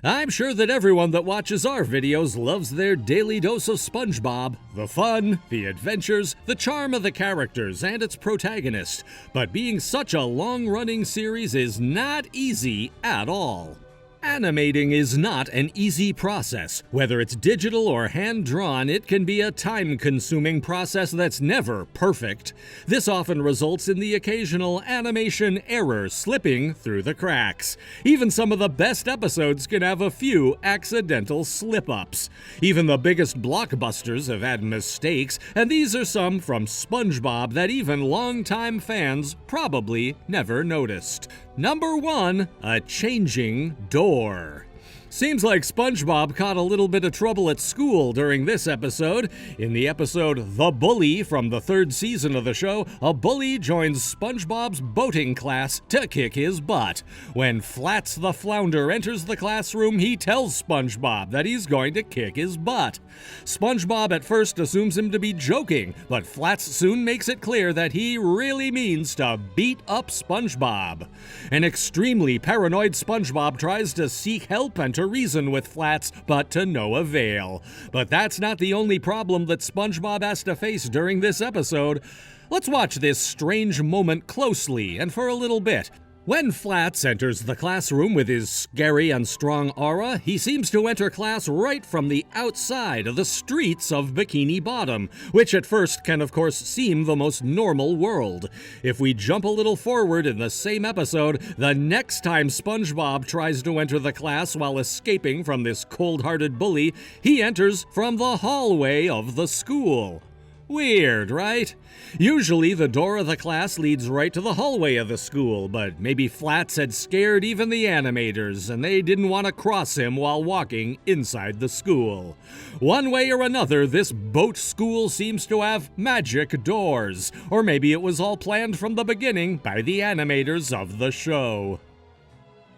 I'm sure that everyone that watches our videos loves their daily dose of SpongeBob. The fun, the adventures, the charm of the characters and its protagonist. But being such a long-running series is not easy at all. Animating is not an easy process. Whether it's digital or hand-drawn, it can be a time-consuming process that's never perfect. This often results in the occasional animation error slipping through the cracks. Even some of the best episodes can have a few accidental slip-ups. Even the biggest blockbusters have had mistakes, and these are some from SpongeBob that even longtime fans probably never noticed. Number 1, a changing door. Seems like SpongeBob caught a little bit of trouble at school during this episode. In the episode The Bully from the 3rd season of the show, a bully joins SpongeBob's boating class to kick his butt. When Flats the Flounder enters the classroom, he tells SpongeBob that he's going to kick his butt. SpongeBob at first assumes him to be joking, but Flats soon makes it clear that he really means to beat up SpongeBob. An extremely paranoid SpongeBob tries to seek help and to reason with Flats, but to no avail. But that's not the only problem that SpongeBob has to face during this episode. Let's watch this strange moment closely and for a little bit. When Flats enters the classroom with his scary and strong aura, he seems to enter class right from the outside of the streets of Bikini Bottom, which at first can of course seem the most normal world. If we jump a little forward in the same episode, the next time SpongeBob tries to enter the class while escaping from this cold-hearted bully, he enters from the hallway of the school. Weird, right? Usually the door of the class leads right to the hallway of the school, but maybe Flats had scared even the animators and they didn't want to cross him while walking inside the school. One way or another, this boat school seems to have magic doors, or maybe it was all planned from the beginning by the animators of the show.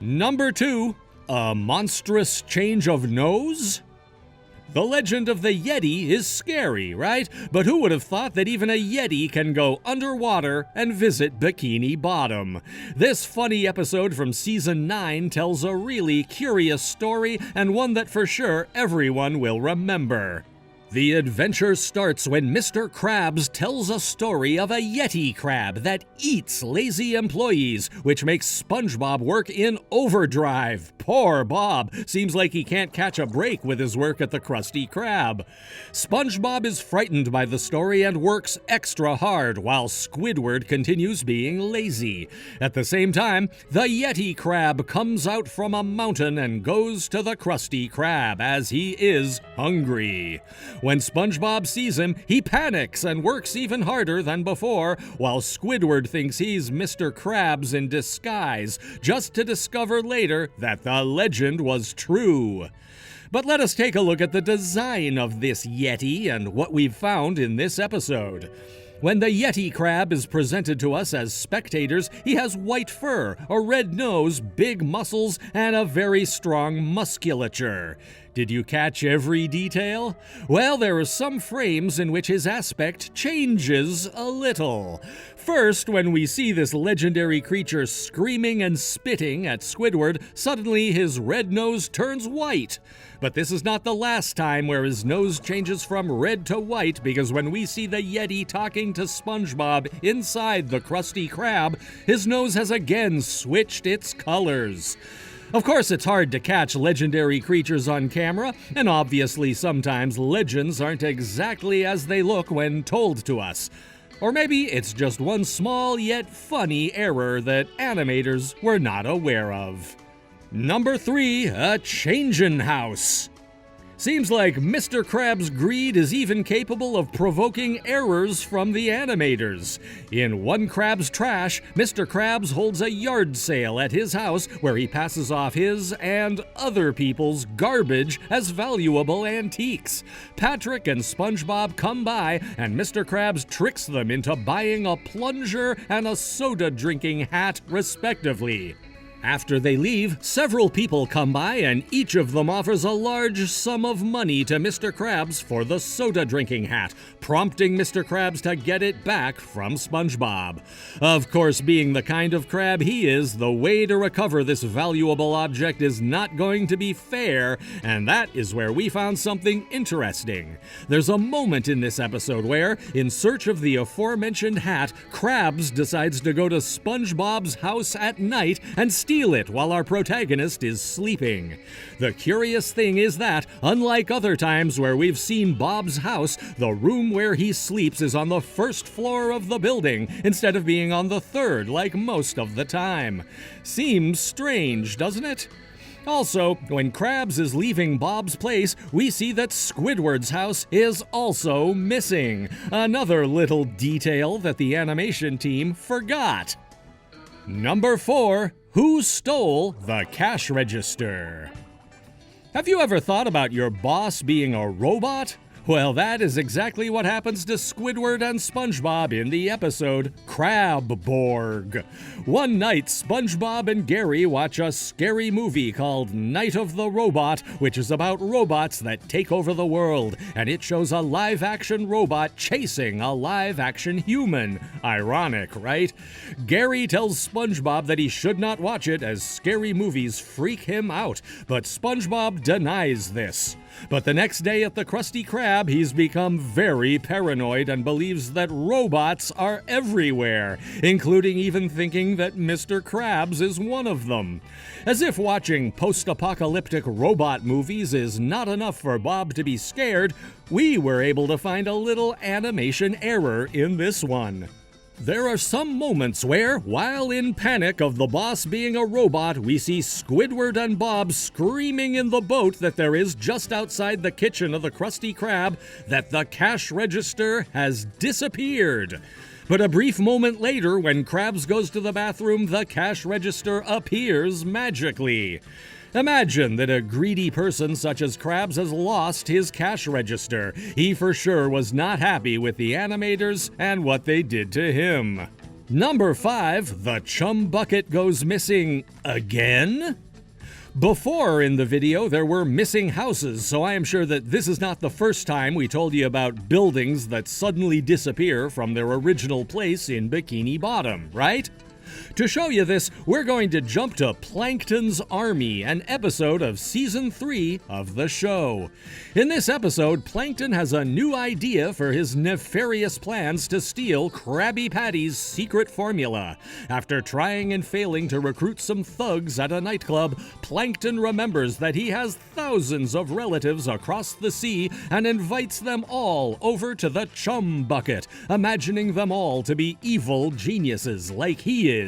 Number 2, a monstrous change of nose? The legend of the Yeti is scary, right? But who would have thought that even a Yeti can go underwater and visit Bikini Bottom? This funny episode from Season 9 tells a really curious story, and one that for sure everyone will remember. The adventure starts when Mr. Krabs tells a story of a Yeti Krab that eats lazy employees, which makes SpongeBob work in overdrive. Poor Bob. Seems like he can't catch a break with his work at the Krusty Krab. SpongeBob is frightened by the story and works extra hard, while Squidward continues being lazy. At the same time, the Yeti Krab comes out from a mountain and goes to the Krusty Krab, as he is hungry. When SpongeBob sees him, he panics and works even harder than before, while Squidward thinks he's Mr. Krabs in disguise, just to discover later that the legend was true. But let us take a look at the design of this Yeti and what we've found in this episode. When the Yeti Krab is presented to us as spectators, he has white fur, a red nose, big muscles, and a very strong musculature. Did you catch every detail? Well, there are some frames in which his aspect changes a little. First, when we see this legendary creature screaming and spitting at Squidward, suddenly his red nose turns white. But this is not the last time where his nose changes from red to white, because when we see the Yeti talking to SpongeBob inside the Krusty Krab, his nose has again switched its colors. Of course, it's hard to catch legendary creatures on camera, and obviously sometimes legends aren't exactly as they look when told to us. Or maybe it's just one small yet funny error that animators were not aware of. Number 3, a changin' house. Seems like Mr. Krabs' greed is even capable of provoking errors from the animators. In one Krabs Trash, Mr. Krabs holds a yard sale at his house where he passes off his and other people's garbage as valuable antiques. Patrick and SpongeBob come by, and Mr. Krabs tricks them into buying a plunger and a soda-drinking hat, respectively. After they leave, several people come by and each of them offers a large sum of money to Mr. Krabs for the soda drinking hat, prompting Mr. Krabs to get it back from SpongeBob. Of course, being the kind of crab he is, the way to recover this valuable object is not going to be fair, and that is where we found something interesting. There's a moment in this episode where, in search of the aforementioned hat, Krabs decides to go to SpongeBob's house at night and steal it while our protagonist is sleeping. The curious thing is that, unlike other times where we've seen Bob's house, the room where he sleeps is on the first floor of the building instead of being on the third like most of the time. Seems strange, doesn't it? Also, when Krabs is leaving Bob's place, we see that Squidward's house is also missing. Another little detail that the animation team forgot. Number 4. Who stole the cash register? Have you ever thought about your boss being a robot? Well, that is exactly what happens to Squidward and SpongeBob in the episode Krab Borg. One night, SpongeBob and Gary watch a scary movie called Night of the Robot, which is about robots that take over the world, and it shows a live-action robot chasing a live-action human. Ironic, right? Gary tells SpongeBob that he should not watch it as scary movies freak him out, but SpongeBob denies this. But the next day at the Krusty Krab, he's become very paranoid and believes that robots are everywhere, including even thinking that Mr. Krabs is one of them. As if watching post-apocalyptic robot movies is not enough for Bob to be scared, we were able to find a little animation error in this one. There are some moments where, while in panic of the boss being a robot, we see Squidward and Bob screaming in the boat that there is just outside the kitchen of the Krusty Krab that the cash register has disappeared. But a brief moment later, when Krabs goes to the bathroom, the cash register appears magically. Imagine that a greedy person such as Krabs has lost his cash register. He for sure was not happy with the animators and what they did to him. Number 5, the CHUM bucket goes missing again? Before in the video, there were missing houses, so I am sure that this is not the first time we told you about buildings that suddenly disappear from their original place in Bikini Bottom, right? To show you this, we're going to jump to Plankton's Army, an episode of Season 3 of the show. In this episode, Plankton has a new idea for his nefarious plans to steal Krabby Patty's secret formula. After trying and failing to recruit some thugs at a nightclub, Plankton remembers that he has thousands of relatives across the sea and invites them all over to the CHUM bucket, imagining them all to be evil geniuses like he is.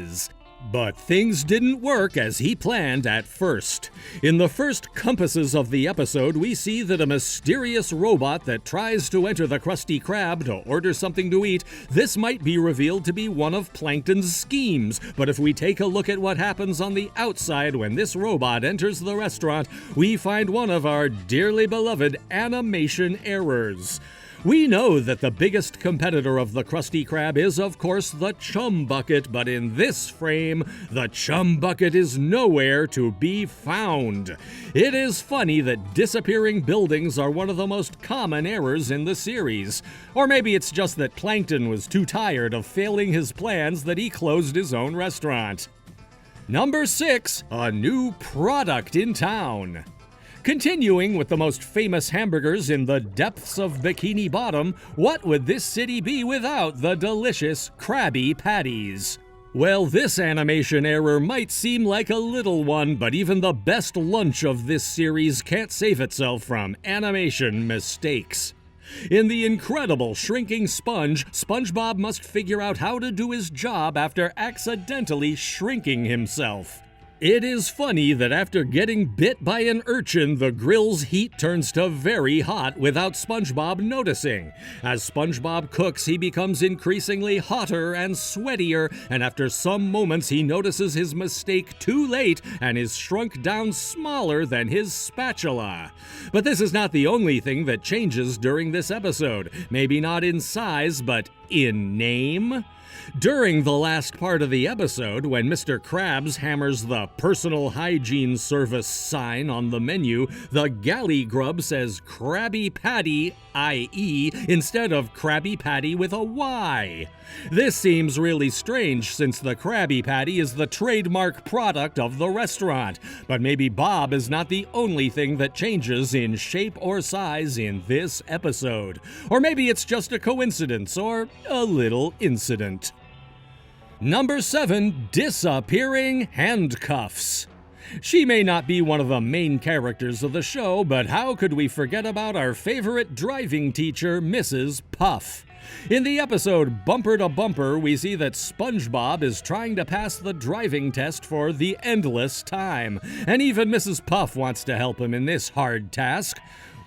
But things didn't work as he planned at first. In the first compasses of the episode, we see that a mysterious robot that tries to enter the Krusty Krab to order something to eat, this might be revealed to be one of Plankton's schemes. But if we take a look at what happens on the outside when this robot enters the restaurant, we find one of our dearly beloved animation errors. We know that the biggest competitor of the Krusty Krab is, of course, the CHUM bucket, but in this frame, the CHUM bucket is nowhere to be found. It is funny that disappearing buildings are one of the most common errors in the series. Or maybe it's just that Plankton was too tired of failing his plans that he closed his own restaurant. Number 6, a new product in town. Continuing with the most famous hamburgers in the depths of Bikini Bottom, what would this city be without the delicious Krabby Patties? Well, this animation error might seem like a little one, but even the best lunch of this series can't save itself from animation mistakes. In the incredible shrinking sponge, SpongeBob must figure out how to do his job after accidentally shrinking himself. It is funny that after getting bit by an urchin, the grill's heat turns to very hot without SpongeBob noticing. As SpongeBob cooks, he becomes increasingly hotter and sweatier, and after some moments he notices his mistake too late and is shrunk down smaller than his spatula. But this is not the only thing that changes during this episode. Maybe not in size, but in name. During the last part of the episode, when Mr. Krabs hammers the personal hygiene service sign on the menu, the galley grub says Krabby Patty, i.e., instead of Krabby Patty with a Y. This seems really strange since the Krabby Patty is the trademark product of the restaurant, but maybe Bob is not the only thing that changes in shape or size in this episode. Or maybe it's just a coincidence or a little incident. Number 7, disappearing handcuffs. She may not be one of the main characters of the show, but how could we forget about our favorite driving teacher, Mrs. Puff? In the episode Bumper to Bumper, we see that SpongeBob is trying to pass the driving test for the endless time, and even Mrs. Puff wants to help him in this hard task.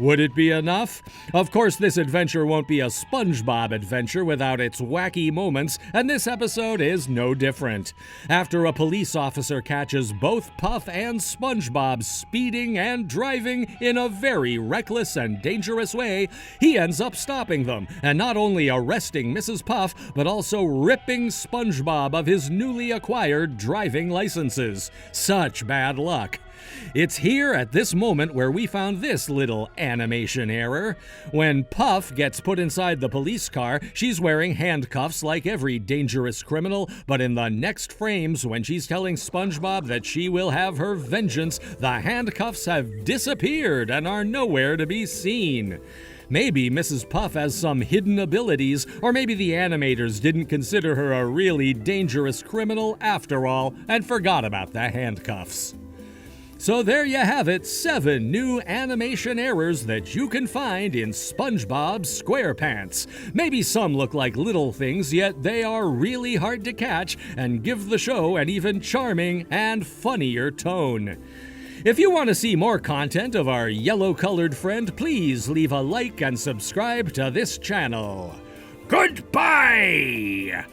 Would it be enough? Of course, this adventure won't be a SpongeBob adventure without its wacky moments, and this episode is no different. After a police officer catches both Puff and SpongeBob speeding and driving in a very reckless and dangerous way, he ends up stopping them, and not only arresting Mrs. Puff, but also ripping SpongeBob of his newly acquired driving licenses. Such bad luck. It's here at this moment where we found this little animation error. When Puff gets put inside the police car, she's wearing handcuffs like every dangerous criminal, but in the next frames, when she's telling SpongeBob that she will have her vengeance, the handcuffs have disappeared and are nowhere to be seen. Maybe Mrs. Puff has some hidden abilities, or maybe the animators didn't consider her a really dangerous criminal after all and forgot about the handcuffs. So there you have it, 7 new animation errors that you can find in SpongeBob SquarePants. Maybe some look like little things, yet they are really hard to catch and give the show an even charming and funnier tone. If you want to see more content of our yellow-colored friend, please leave a like and subscribe to this channel. Goodbye!